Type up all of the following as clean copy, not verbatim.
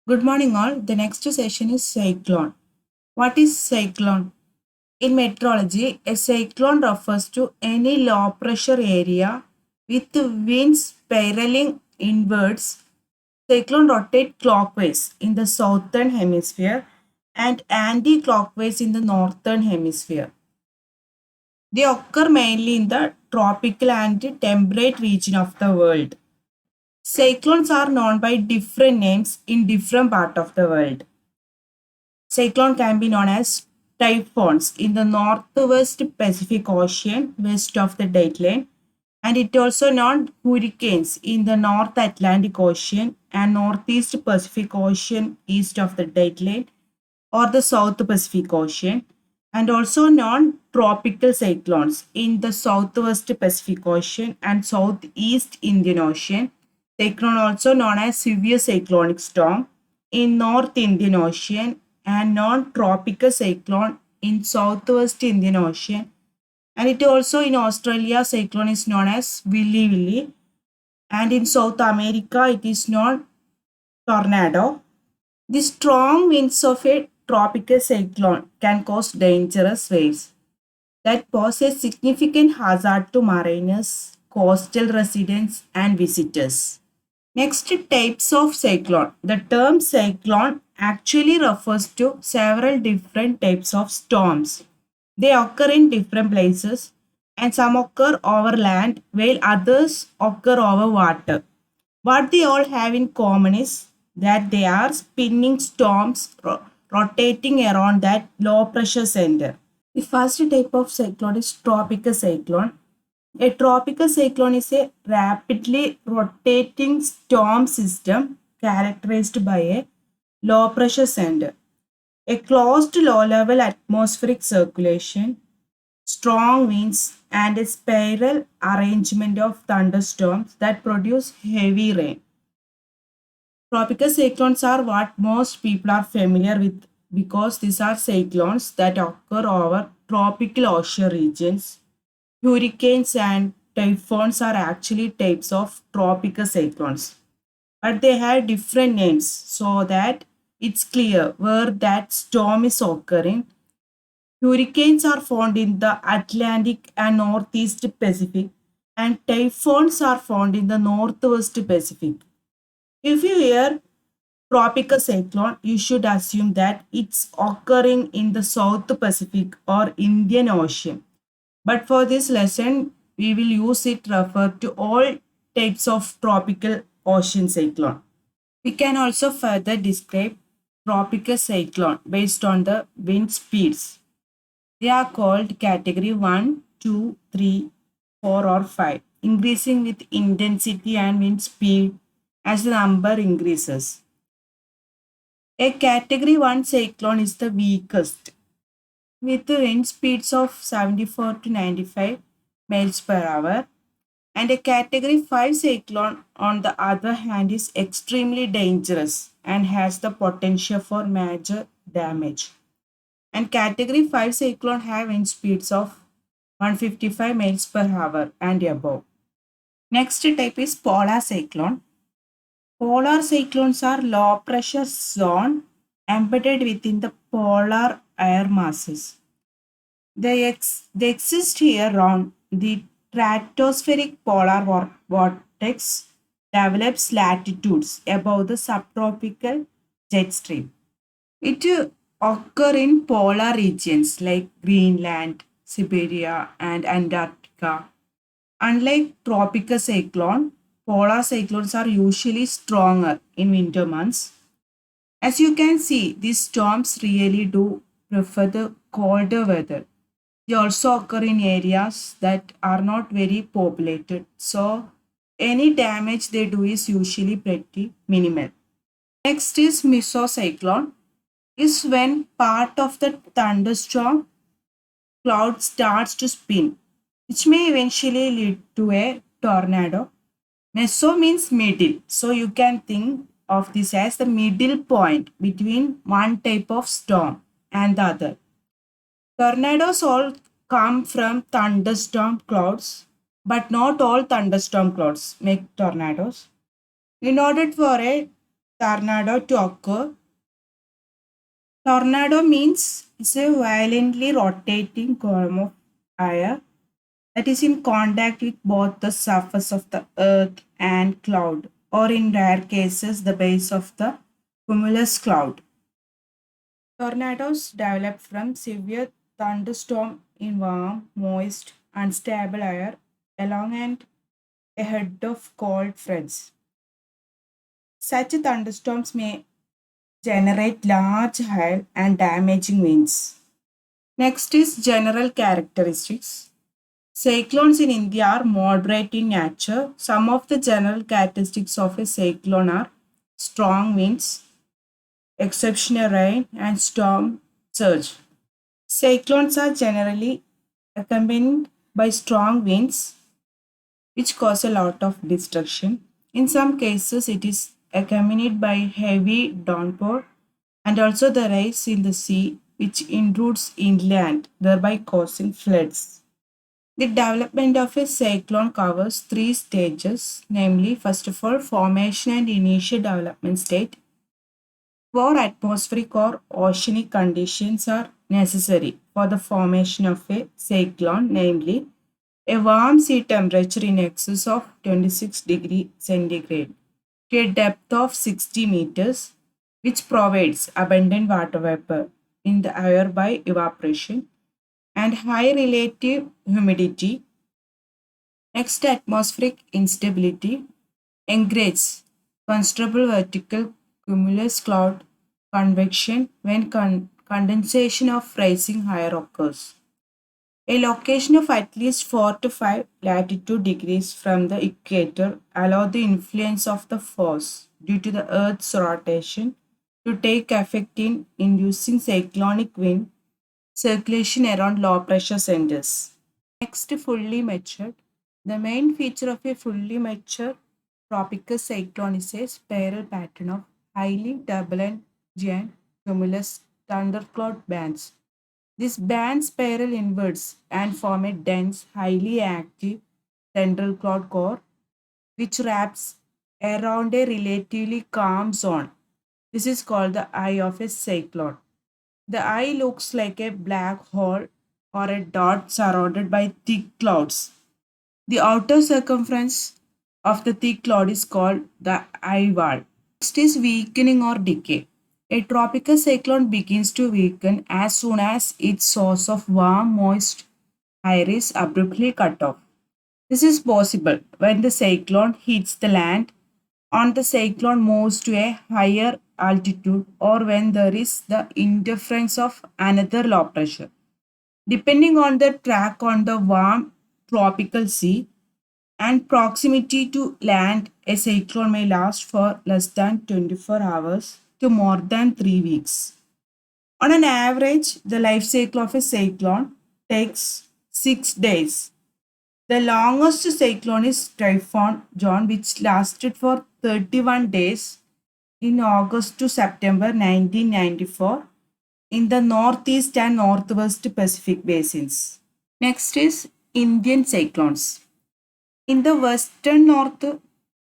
Good morning, all. The next session is cyclone. What is cyclone? In meteorology, a cyclone refers to any low pressure area with winds spiraling inwards. Cyclone rotate clockwise in the southern hemisphere and anti-clockwise in the northern hemisphere. They occur mainly in the tropical and temperate region of the world. Cyclones are known by different names in different parts of the world. Cyclone can be known as typhoons in the northwest Pacific Ocean west of the dateline, and it also known hurricanes in the North Atlantic Ocean and Northeast Pacific Ocean east of the dateline or the South Pacific Ocean, and also known tropical cyclones in the Southwest Pacific Ocean and Southeast Indian Ocean. Cyclone also known as severe cyclonic storm in North Indian Ocean and non-tropical cyclone in Southwest Indian Ocean. And it also in Australia, cyclone is known as Willy Willy, and in South America, it is known tornado. The strong winds of a tropical cyclone can cause dangerous waves that pose a significant hazard to mariners, coastal residents, and visitors. Next, types of cyclone. The term cyclone actually refers to several different types of storms. They occur in different places, and some occur over land while others occur over water. What they all have in common is that they are spinning storms rotating around that low pressure center. The first type of cyclone is tropical cyclone. A tropical cyclone is a rapidly rotating storm system characterized by a low pressure center, a closed low level atmospheric circulation, strong winds, and a spiral arrangement of thunderstorms that produce heavy rain. Tropical cyclones are what most people are familiar with because these are cyclones that occur over tropical ocean regions. Hurricanes and typhoons are actually types of tropical cyclones, but they have different names so that it's clear where that storm is occurring. Hurricanes are found in the Atlantic and Northeast Pacific, and typhoons are found in the Northwest Pacific. If you hear tropical cyclone, you should assume that it's occurring in the South Pacific or Indian Ocean. But for this lesson, we will use it refer to all types of tropical ocean cyclone. We can also further describe tropical cyclone based on the wind speeds. They are called category 1, 2, 3, 4, or 5, increasing with intensity and wind speed as the number increases. A category 1 cyclone is the weakest with wind speeds of 74 to 95 miles per hour. And a category 5 cyclone, on the other hand, is extremely dangerous and has the potential for major damage. And category 5 cyclone have wind speeds of 155 miles per hour and above. Next type is polar cyclone. Polar cyclones are low pressure zone embedded within the polar air masses. They exist here around the stratospheric polar vortex develops latitudes above the subtropical jet stream. It occur in polar regions like Greenland, Siberia, and Antarctica. Unlike tropical cyclone, polar cyclones are usually stronger in winter months. As you can see, these storms really do prefer the colder weather. They also occur in areas that are not very populated. So any damage they do is usually pretty minimal. Next is mesocyclone. Is when part of the thunderstorm cloud starts to spin, which may eventually lead to a tornado. Meso means middle. So you can think of this as the middle point between one type of storm and the other. Tornadoes all come from thunderstorm clouds, but not all thunderstorm clouds make tornadoes. In order for a tornado to occur. Tornado means it's a violently rotating column of air that is in contact with both the surface of the earth and cloud, or in rare cases, the base of the cumulus cloud. Tornadoes develop from severe thunderstorm in warm, moist, unstable air along and ahead of cold fronts. Such thunderstorms may generate large hail and damaging winds. Next is general characteristics. Cyclones in India are moderate in nature. Some of the general characteristics of a cyclone are strong winds, exceptional rain, and storm surge. Cyclones are generally accompanied by strong winds, which cause a lot of destruction. In some cases, it is accompanied by heavy downpour and also the rise in the sea, which intrudes inland, thereby causing floods. The development of a cyclone covers three stages, namely, first of all, formation and initial development state. Poor atmospheric or oceanic conditions are necessary for the formation of a cyclone, namely, a warm sea temperature in excess of 26 degrees centigrade to a depth of 60 meters, which provides abundant water vapor in the air by evaporation and high relative humidity. Next, atmospheric instability encourages considerable vertical cumulus cloud convection when condensation of rising air occurs. A location of at least 4 to 5 latitude degrees from the equator allows the influence of the force due to the Earth's rotation to take effect in inducing cyclonic wind circulation around low pressure centers. Next, fully matured. The main feature of a fully mature tropical cyclone is a spiral pattern of highly turbulent giant cumulus thundercloud bands. These bands spiral inwards and form a dense, highly active central cloud core which wraps around a relatively calm zone. This is called the eye of a cyclone. The eye looks like a black hole or a dot surrounded by thick clouds. The outer circumference of the thick cloud is called the eye wall. Next is weakening or decay. A tropical cyclone begins to weaken as soon as its source of warm, moist air is abruptly cut off. This is possible when the cyclone hits the land, on the cyclone moves to a higher altitude, or when there is the interference of another low pressure. Depending on the track on the warm tropical sea and proximity to land, a cyclone may last for less than 24 hours to more than 3 weeks. On an average, the life cycle of a cyclone takes 6 days. The longest cyclone is Typhoon John, which lasted for 31 days in August to September 1994 in the Northeast and Northwest Pacific basins. Next is Indian cyclones. In the western North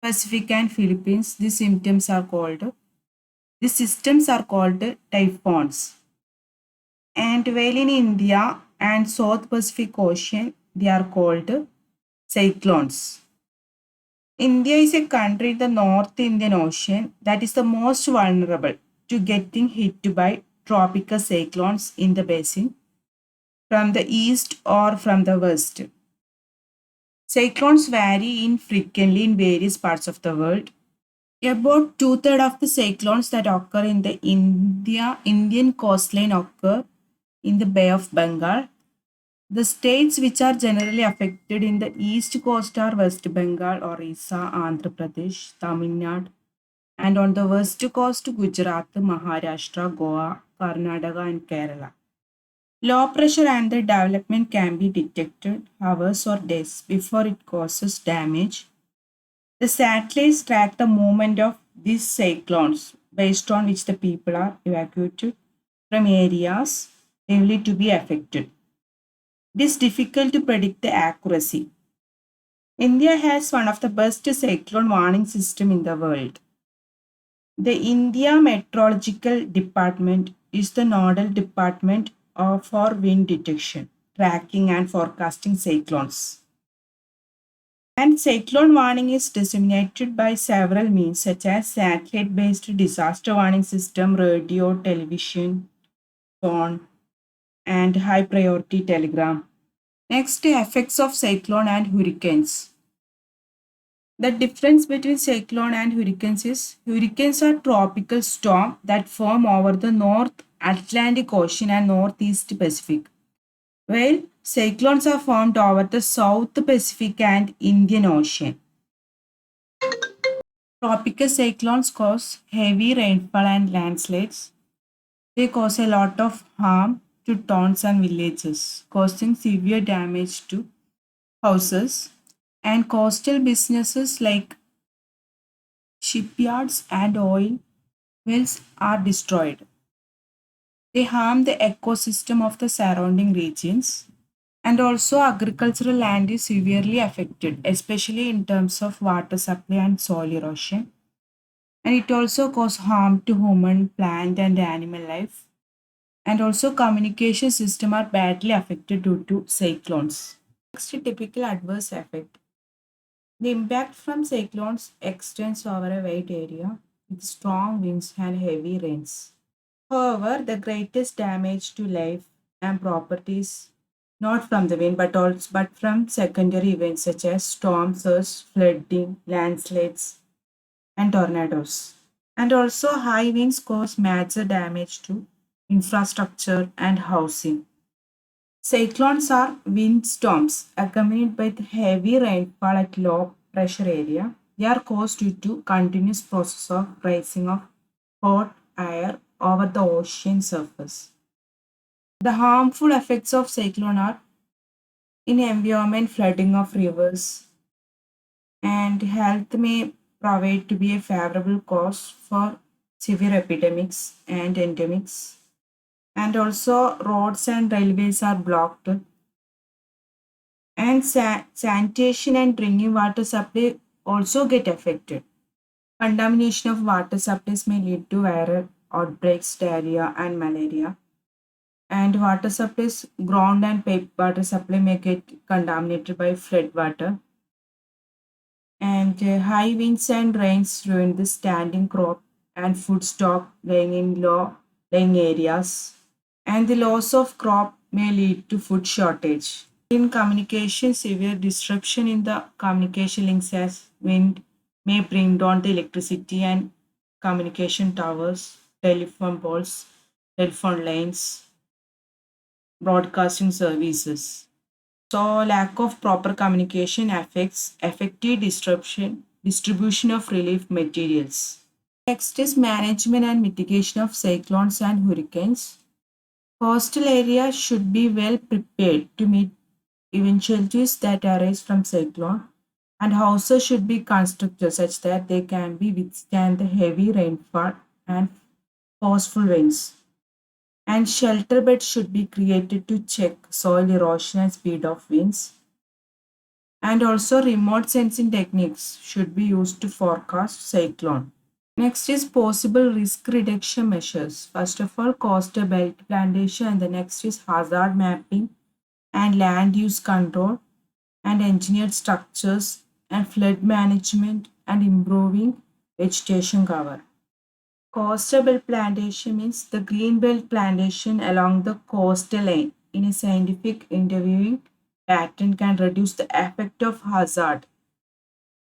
Pacific and Philippines, these systems are called typhoons. And while in India and South Pacific Ocean, they are called cyclones. India is a country in the North Indian Ocean that is the most vulnerable to getting hit by tropical cyclones in the basin from the east or from the west. Cyclones vary infrequently in various parts of the world. About two-thirds of the cyclones that occur in the Indian coastline occur in the Bay of Bengal. The states which are generally affected in the east coast are West Bengal, Orissa, Andhra Pradesh, Tamil Nadu, and on the west coast, Gujarat, Maharashtra, Goa, Karnataka, and Kerala. Low pressure and the development can be detected hours or days before it causes damage. The satellites track the movement of these cyclones based on which the people are evacuated from areas heavily to be affected. It is difficult to predict the accuracy. India has one of the best cyclone warning system in the world. The India Meteorological Department is the nodal department for wind detection, tracking, and forecasting cyclones. And cyclone warning is disseminated by several means such as satellite-based disaster warning system, radio, television, phone, and high priority telegram. Next, effects of cyclone and hurricanes. The difference between cyclone and hurricanes are tropical storms that form over the North Atlantic Ocean and Northeast Pacific, while cyclones are formed over the South Pacific and Indian Ocean. Tropical cyclones cause heavy rainfall and landslides. They cause a lot of harm to towns and villages, causing severe damage to houses, and coastal businesses like shipyards and oil wells are destroyed. They harm the ecosystem of the surrounding regions, and also agricultural land is severely affected, especially in terms of water supply and soil erosion. And it also causes harm to human, plant, and animal life. And also communication system are badly affected due to cyclones. Next, typical adverse effect. The impact from cyclones extends over a wide area with strong winds and heavy rains. However, the greatest damage to life and properties not from the wind but from secondary events such as storm surge, flooding, landslides, and tornadoes. And also high winds cause major damage to infrastructure and housing. Cyclones are windstorms accompanied by heavy rainfall at low pressure area. They are caused due to continuous process of rising of hot air over the ocean surface. The harmful effects of cyclone are in environment flooding of rivers, and health may provide to be a favorable cause for severe epidemics and endemics. And also roads and railways are blocked, and sanitation and drinking water supply also get affected. Contamination of water supplies may lead to viral outbreaks, diarrhea, and malaria. And water supplies, ground and pipe water supply may get contaminated by flood water. And high winds and rains ruin the standing crop and food stock laying in low lying areas. And the loss of crop may lead to food shortage. In communication, severe disruption in the communication links as wind may bring down the electricity and communication towers, telephone poles, telephone lines, broadcasting services. So, lack of proper communication affects effective distribution of relief materials. Next is management and mitigation of cyclones and hurricanes. Coastal areas should be well prepared to meet eventualities that arise from cyclone, and houses should be constructed such that they can be withstand the heavy rainfall and forceful winds. And shelter beds should be created to check soil erosion and speed of winds. And also remote sensing techniques should be used to forecast cyclone. Next is possible risk reduction measures. First of all, coastal belt plantation, and the next is hazard mapping and land use control and engineered structures and flood management and improving vegetation cover. Coastal belt plantation means the green belt plantation along the coastal line in a scientific interviewing pattern can reduce the effect of hazard.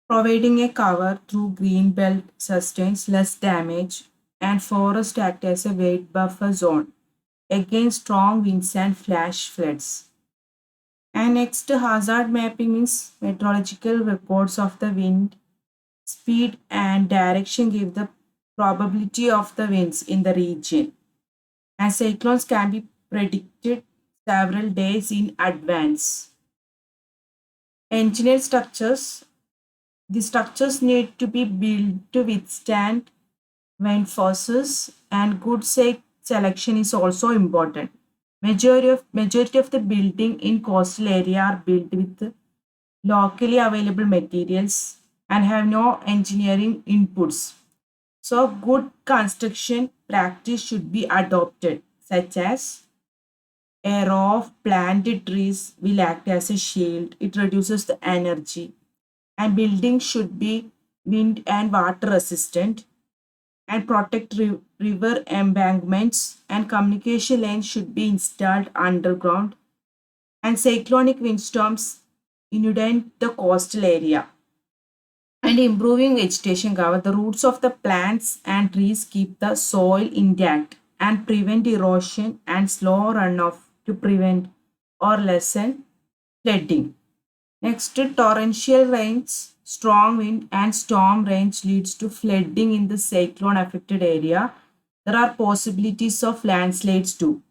Providing a cover through green belt sustains less damage, and forest act as a weight buffer zone against strong winds and flash floods. And next, hazard mapping means meteorological records of the wind, speed, and direction give the probability of the winds in the region. And cyclones can be predicted several days in advance. Engineered structures. The structures need to be built to withstand wind forces, and good site selection is also important. Majority of the building in coastal area are built with locally available materials and have no engineering inputs. So good construction practice should be adopted, such as a row of planted trees will act as a shield. It reduces the energy. And buildings should be wind and water resistant and protect river embankments, and communication lines should be installed underground, and cyclonic windstorms inundate the coastal area, and improving vegetation cover. The roots of the plants and trees keep the soil intact and prevent erosion and slow runoff to prevent or lessen flooding. Next, torrential rains, strong wind, and storm range leads to flooding in the cyclone affected area. There are possibilities of landslides too.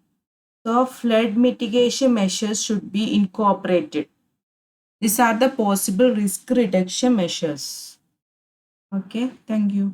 So, flood mitigation measures should be incorporated. These are the possible risk reduction measures. Okay, thank you.